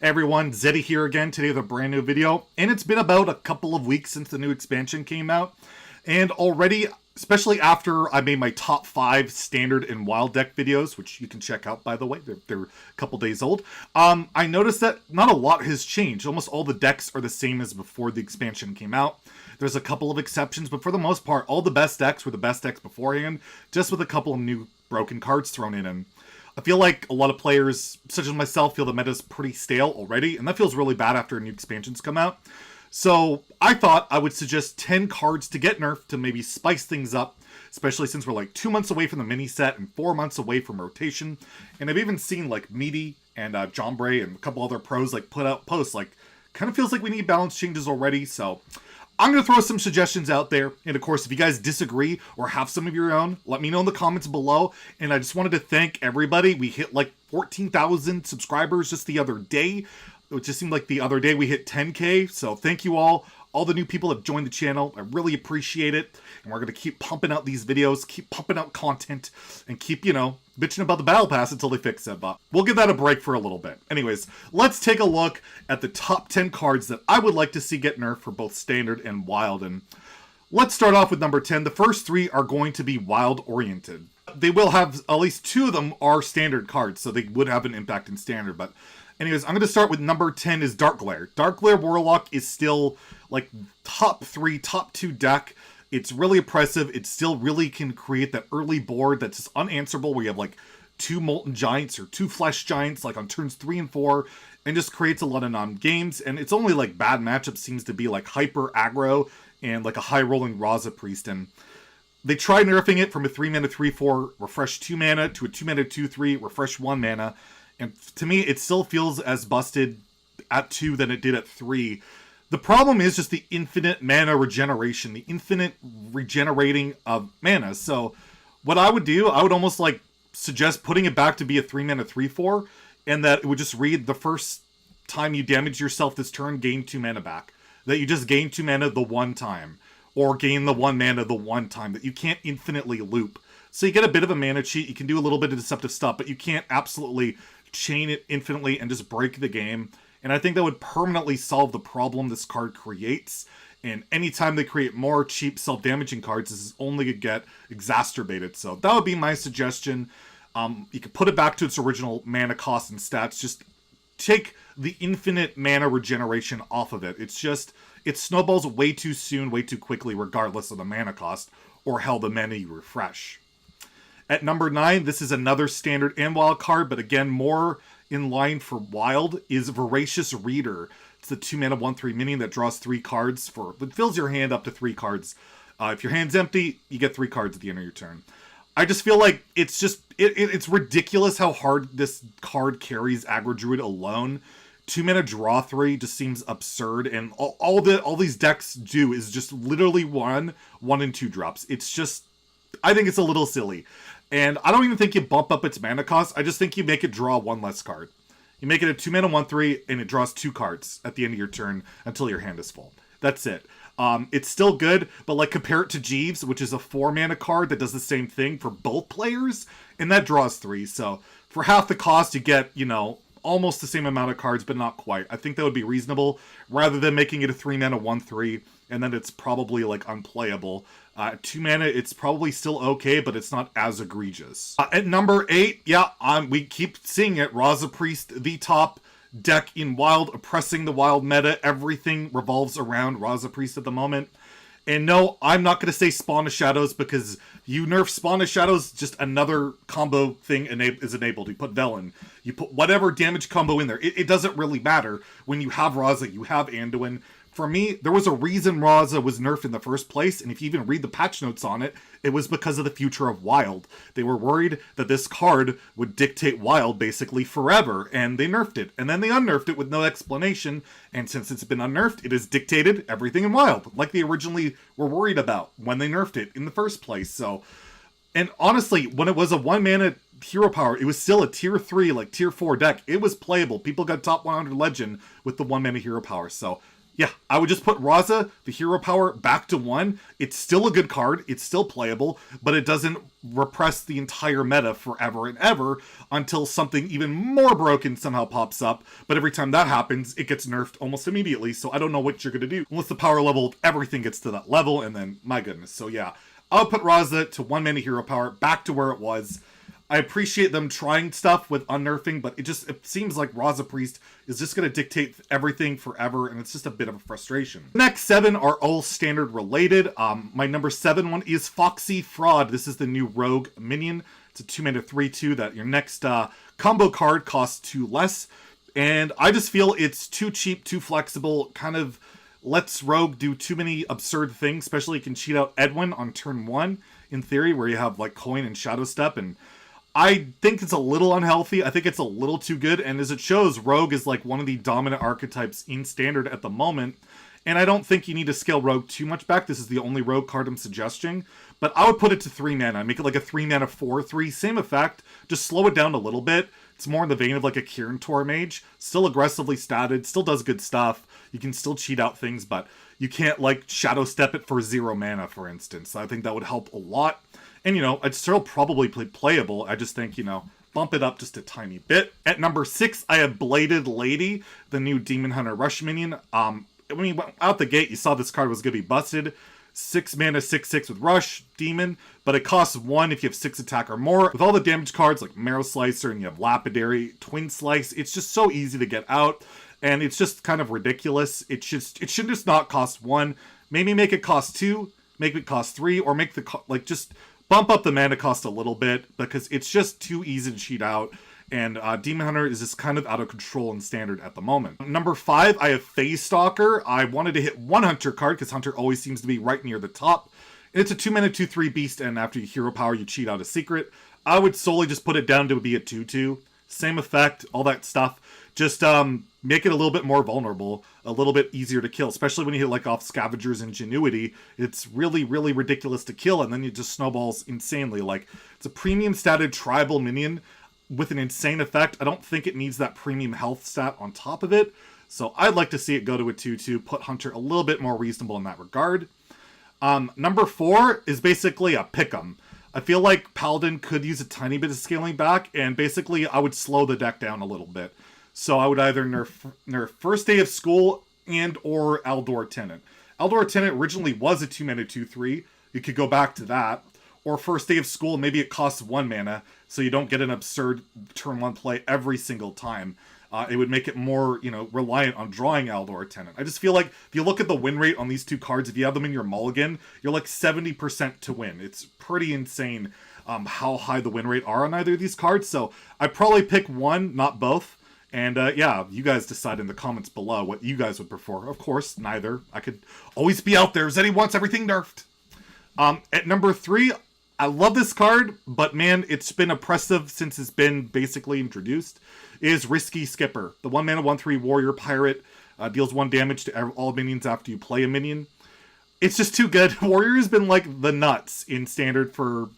Hey everyone, Zeddy here again, today with a brand new video, and it's been about a couple of weeks since the new expansion came out, and already, especially after I made my top 5 standard and wild deck videos, which you can check out by the way, they're a couple days old, I noticed that not a lot has changed. Almost all the decks are the same as before the expansion came out. There's a couple of exceptions, but for the most part, all the best decks were the best decks beforehand, just with a couple of new broken cards thrown in, and I feel like a lot of players, such as myself, feel the meta's pretty stale already, and that feels really bad after new expansions come out. So I thought I would suggest 10 cards to get nerfed to maybe spice things up, especially since we're like 2 months away from the mini set and 4 months away from rotation. And I've even seen like Meaty and John Bray and a couple other pros like put out posts like, kind of feels like we need balance changes already, so I'm going to throw some suggestions out there, and of course, if you guys disagree or have some of your own, let me know in the comments below, and I just wanted to thank everybody. We hit like 14,000 subscribers just the other day. It just seemed like the other day we hit 10K, so thank you all. All the new people have joined the channel. I really appreciate it, and we're going to keep pumping out these videos, keep pumping out content, and keep, bitching about the battle pass until they fix it, but we'll give that a break for a little bit. Anyways, let's take a look at the top 10 cards that I would like to see get nerfed for both standard and wild, and let's start off with number 10. The first 3 are going to be wild oriented. They will have, at least 2 of them are standard cards, so they would have an impact in standard, but anyways, I'm going to start with number 10 is Dark Glare. Dark Glare Warlock is still like top 3, top 2 deck. It's really oppressive. It still really can create that early board that's just unanswerable where you have like 2 Molten Giants or 2 Flesh Giants like on turns 3 and 4 and just creates a lot of non-games. And it's only like bad matchups seems to be like hyper aggro and like a high rolling Raza Priest. And they tried nerfing it from a 3 mana 3/4 refresh 2 mana to a 2 mana 2/3 refresh 1 mana. And to me, it still feels as busted at 2 than it did at 3. The problem is just the infinite mana regeneration, the infinite regenerating of mana. So what I would do, I would almost like suggest putting it back to be a 3 mana 3/4, and that it would just read the first time you damage yourself this turn, gain 2 mana back. That you just gain 2 mana the one time, or gain the 1 mana the one time, that you can't infinitely loop. So you get a bit of a mana cheat, you can do a little bit of deceptive stuff, but you can't absolutely chain it infinitely and just break the game. And I think that would permanently solve the problem this card creates. And anytime they create more cheap self-damaging cards, this is only going to get exacerbated. So that would be my suggestion. You could put it back to its original mana cost and stats. Just take the infinite mana regeneration off of it. It's just, it snowballs way too soon, way too quickly, regardless of the mana cost or how the mana you refresh. At number 9, this is another standard and wild card, but again, more in line for wild, is Voracious Reader. It's the 2 mana 1/3 minion that draws 3 cards for, it fills your hand up to 3 cards. If your hand's empty, you get 3 cards at the end of your turn. I just feel like it's just, it's ridiculous how hard this card carries Aggro Druid alone. 2 mana draw 3 just seems absurd, and all these decks do is just literally 1 and 2 drops. It's just, I think it's a little silly. And I don't even think you bump up its mana cost. I just think you make it draw 1 less card. You make it a 2 mana 1/3, and it draws 2 cards at the end of your turn until your hand is full. That's it. It's still good, but like compare it to Jeeves, which is a 4 mana card that does the same thing for both players, and that draws 3. So for half the cost, you get, almost the same amount of cards, but not quite. I think that would be reasonable, rather than making it a 3 mana 1/3, and then it's probably like unplayable. 2 mana, it's probably still okay, but it's not as egregious. At number 8, we keep seeing it. Raza Priest, the top deck in wild, oppressing the wild meta. Everything revolves around Raza Priest at the moment. And no, I'm not going to say Spawn of Shadows, because you nerf Spawn of Shadows, just another combo thing is enabled. You put Velen, you put whatever damage combo in there. It doesn't really matter. When you have Raza, you have Anduin. For me, there was a reason Raza was nerfed in the first place, and if you even read the patch notes on it, it was because of the future of Wild. They were worried that this card would dictate Wild basically forever, and they nerfed it. And then they unnerfed it with no explanation, and since it's been unnerfed, it has dictated everything in Wild, like they originally were worried about when they nerfed it in the first place. So, and honestly, when it was a 1 mana hero power, it was still a tier 3, like tier 4 deck. It was playable. People got top 100 legend with the 1 mana hero power, so yeah, I would just put Raza, the hero power, back to 1. It's still a good card, it's still playable, but it doesn't repress the entire meta forever and ever until something even more broken somehow pops up. But every time that happens, it gets nerfed almost immediately, so I don't know what you're going to do unless the power level of everything gets to that level, and then, my goodness. So yeah, I'll put Raza to 1 mana hero power, back to where it was. I appreciate them trying stuff with unnerfing, but it seems like Raza Priest is just going to dictate everything forever, and it's just a bit of a frustration. The next 7 are all standard related. My number 7 one is Foxy Fraud. This is the new rogue minion. It's a 2 mana 3/2 that your next combo card costs 2 less. And I just feel it's too cheap, too flexible, kind of lets rogue do too many absurd things, especially you can cheat out Edwin on turn 1, in theory, where you have like Coin and Shadow Step, and I think it's a little unhealthy. I think it's a little too good, and as it shows, Rogue is like one of the dominant archetypes in Standard at the moment, and I don't think you need to scale Rogue too much back. This is the only Rogue card I'm suggesting, but I would put it to 3 mana. Make it like a 3 mana 4/3, same effect, just slow it down a little bit. It's more in the vein of like a Kirin Tor Mage, still aggressively statted, still does good stuff. You can still cheat out things, but you can't like Shadow Step it for 0 mana, for instance. I think that would help a lot. And, you know, it's still probably playable. I just think, you know, bump it up just a tiny bit. At number 6, I have Bladed Lady, the new Demon Hunter Rush minion. I mean, out the gate, you saw this card was going to be busted. 6 mana, 6/6 with Rush, Demon, but it costs 1 if you have 6 attack or more. With all the damage cards like Marrow Slicer and you have Lapidary, Twin Slice, it's just so easy to get out. And it's just kind of ridiculous. It should just not cost 1. Maybe make it cost 2, make it cost 3, or make the, just bump up the mana cost a little bit, because it's just too easy to cheat out, and Demon Hunter is just kind of out of control in Standard at the moment. Number 5, I have Phase Stalker. I wanted to hit 1 Hunter card, because Hunter always seems to be right near the top. And it's a 2 mana 2/3 beast, and after you hero power, you cheat out a secret. I would solely just put it down to be a 2/2. Same effect, all that stuff. Just make it a little bit more vulnerable, a little bit easier to kill, especially when you hit like off Scavenger's Ingenuity. It's really, really ridiculous to kill, and then it just snowballs insanely. Like, it's a premium statted tribal minion with an insane effect. I don't think it needs that premium health stat on top of it, so I'd like to see it go to a 2/2, put Hunter a little bit more reasonable in that regard. Number 4 is basically a pick'em. I feel like Paladin could use a tiny bit of scaling back, and basically I would slow the deck down a little bit. So I would either nerf First Day of School and or Aldor Tenant. Aldor Tenant originally was a 2 mana 2/3. You could go back to that. Or First Day of School, maybe it costs 1 mana, so you don't get an absurd turn 1 play every single time. It would make it more, you know, reliant on drawing Aldor Tenant. I just feel like if you look at the win rate on these 2 cards, if you have them in your mulligan, you're like 70% to win. It's pretty insane how high the win rate are on either of these cards. So I'd probably pick one, not both. And yeah, you guys decide in the comments below what you guys would prefer. Of course, neither. I could always be out there. Zeddy wants everything nerfed. At number 3, I love this card, but man, it's been oppressive since it's been basically introduced, is Risky Skipper. The 1 mana 1/3 warrior pirate, deals 1 damage to all minions after you play a minion. It's just too good. Warrior has been like the nuts in Standard for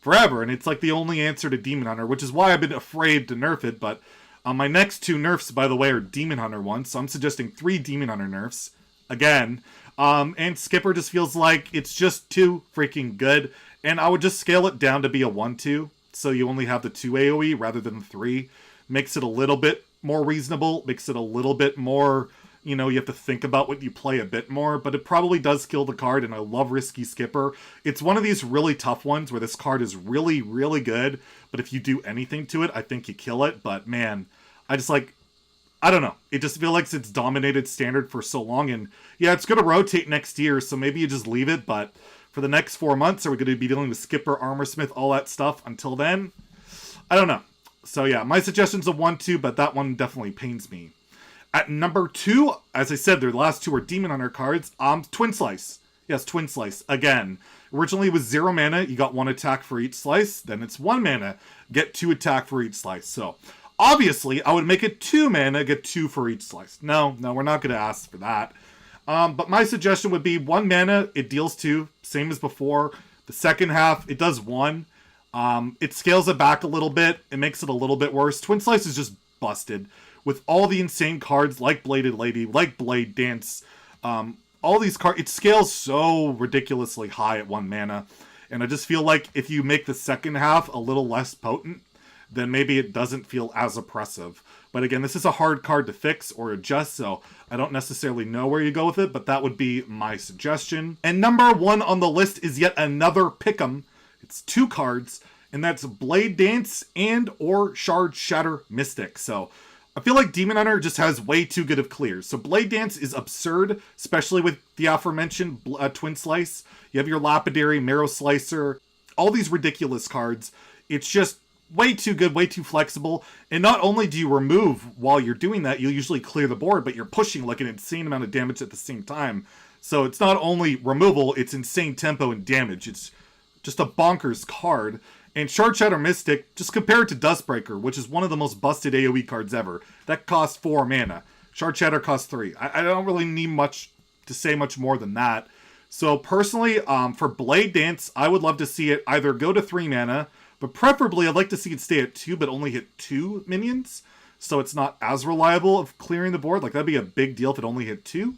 forever, and it's like the only answer to Demon Hunter, which is why I've been afraid to nerf it, but my next 2 nerfs, by the way, are Demon Hunter ones, so I'm suggesting 3 Demon Hunter nerfs, again. And Skipper just feels like it's just too freaking good, and I would just scale it down to be a 1/2, so you only have the 2 AoE rather than 3. Makes it a little bit more reasonable, makes it a little bit more, you know, you have to think about what you play a bit more, but it probably does kill the card, and I love Risky Skipper. It's one of these really tough ones where this card is really, really good, but if you do anything to it, I think you kill it, but man, I just like, I don't know. It just feels like it's dominated Standard for so long, and yeah, it's going to rotate next year, so maybe you just leave it, but for the next 4 months, are we going to be dealing with Skipper, Armorsmith, all that stuff until then? I don't know. So yeah, my suggestion's a 1/2, but that one definitely pains me. At number 2, as I said, the last 2 are Demon Hunter cards. Twin Slice. Yes, Twin Slice. Again, originally it was 0 mana, you got 1 attack for each slice, then it's 1 mana, get 2 attack for each slice. So obviously, I would make it 2 mana, get 2 for each slice. No, we're not going to ask for that. But my suggestion would be 1 mana, it deals 2, same as before. The second half, it does 1. It scales it back a little bit, it makes it a little bit worse. Twin Slice is just busted. With all the insane cards like Bladed Lady, like Blade Dance, All these cards, it scales so ridiculously high at 1 mana. And I just feel like if you make the second half a little less potent, then maybe it doesn't feel as oppressive. But again, this is a hard card to fix or adjust, so I don't necessarily know where you go with it, but that would be my suggestion. And number 1 on the list is yet another pick'em. It's 2 cards, and that's Blade Dance and or Shard Shatter Mystic. So I feel like Demon Hunter just has way too good of clears. So Blade Dance is absurd, especially with the aforementioned Twin Slice. You have your Lapidary, Marrow Slicer, all these ridiculous cards. It's just way too good, way too flexible. And not only do you remove while you're doing that, you'll usually clear the board, but you're pushing like an insane amount of damage at the same time. So it's not only removal, it's insane tempo and damage. It's just a bonkers card. And Shard Shatter Mystic, just compare it to Dustbreaker, which is one of the most busted AoE cards ever. That costs 4 mana. Shard Shatter costs 3. I don't really need much to say much more than that. So personally, for Blade Dance, I would love to see it either go to 3 mana, but preferably I'd like to see it stay at 2, but only hit 2 minions. So it's not as reliable of clearing the board. Like, that'd be a big deal if it only hit 2.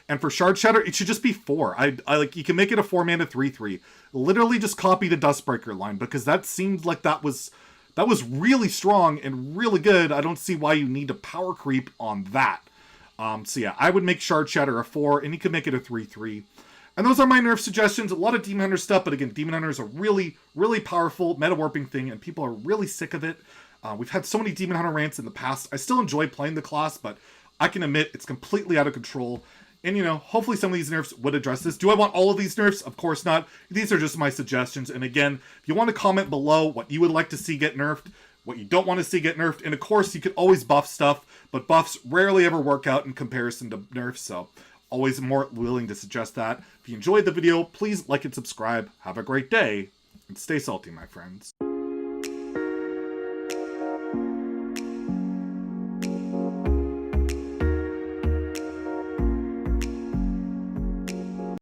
And for Shard Shatter, it should just be 4. I like, you can make it a 4 mana 3/3. Literally just copy the Dustbreaker line, because that seemed like that was really strong and really good. I don't see why you need to power creep on that. So yeah, I would make Shard Shatter a 4, and you can make it a 3/3. And those are my nerf suggestions. A lot of Demon Hunter stuff, but again, Demon Hunter is a really, really powerful meta warping thing, and people are really sick of it. We've had so many Demon Hunter rants in the past. I still enjoy playing the class, but I can admit it's completely out of control. And, you know, hopefully some of these nerfs would address this. Do I want all of these nerfs? Of course not. These are just my suggestions. And again, if you want to comment below what you would like to see get nerfed, what you don't want to see get nerfed, and of course, you could always buff stuff, but buffs rarely ever work out in comparison to nerfs, so always more willing to suggest that. If you enjoyed the video, please like and subscribe. Have a great day, and stay salty, my friends.